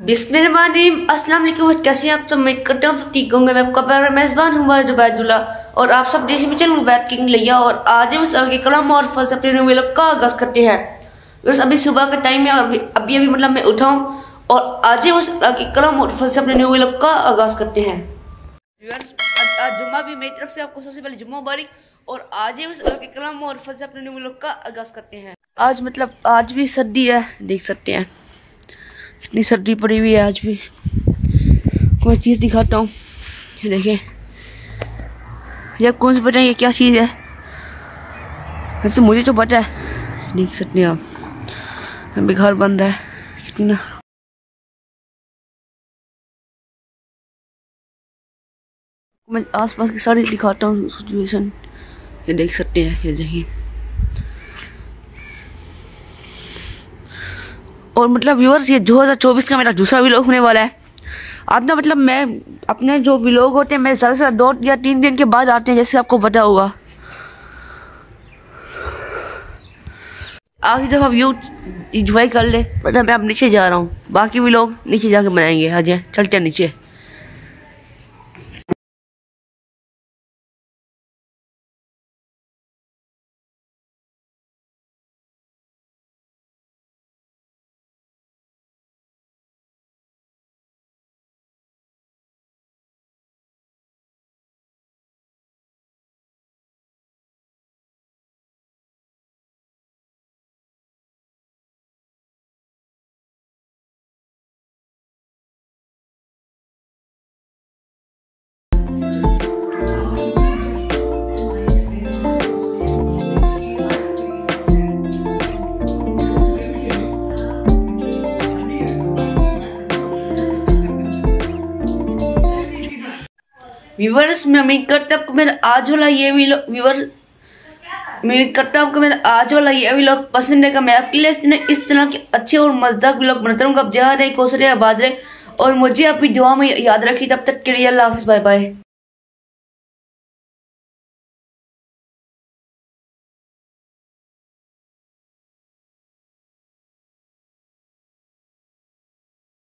बिस्मिल्लाहिर्रहमानिर्रहीम। अस्सलाम वालेकुम। कैसे हैं आप सब? उम्मीद करते हैं आप सब ठीक होंगे। मैं आपका प्यारा मेज़बान हूँ उबैदुल्ला और आप सब देश में चैनल उबैद किंग लिया और आज हम अल्लाह के कलाम और फल से अपने न्यू व्लॉग का आगाज़ करते हैं। बस अभी सुबह का टाइम है और अभी मतलब मैं उठा हूँ और आज हम अल्लाह के कलाम और फल से अपने न्यू व्लॉग का आगाज़ करते हैं। आज जुम्मा भी मेरी तरफ से आपको सबसे पहले जुम्मा मुबारक। और आज हम अल्लाह के कलाम और फल से अपने न्यू व्लॉग का आगाज़ करते हैं। आज भी सर्दी है, देख सकते हैं कितनी सर्दी पड़ी हुई है। आज भी कोई चीज़ दिखाता हूँ, ये देखें। यार कौन सी बताएं ये क्या चीज़ है? वैसे मुझे तो पता है, देख सकते हैं आप। अभी घर बन रहा है कितना। मैं आसपास की सारी दिखाता हूँ सिचुएशन, ये देख सकते हैं, ये देखिए। और मतलब व्यूअर्स, ये 2024 का मेरा दूसरा व्लॉग होने वाला है। आप ना मतलब मैं अपने जो व्लॉग होते हैं मेरे ज़्यादा से 2 या 3 दिन के बाद आते हैं, जैसे आपको पता होगा। आगे जब आप व्यू इंजॉय कर ले, मतलब मैं अब नीचे जा रहा हूँ, बाकी व्लॉग नीचे जाके बनाएंगे। आ जाए, चलते हैं नीचे। व्यूअर्स, मैं उम्मीद करता हूँ मेरा आज वाला ये व्यूअर्स उम्मीद करता हूँ कि मेरा आज वाला ये व्लॉग पसंद है। मैं आपके लिए इस तरह के अच्छे और मजेदार व्लॉग बनाता रहूँगा। अब जहाँ रहे, खुश रहे, आबाद रहे और मुझे अपनी दुआ में याद रखिए। तब तक के लिए अल्लाह हाफिज़, बाय बाय।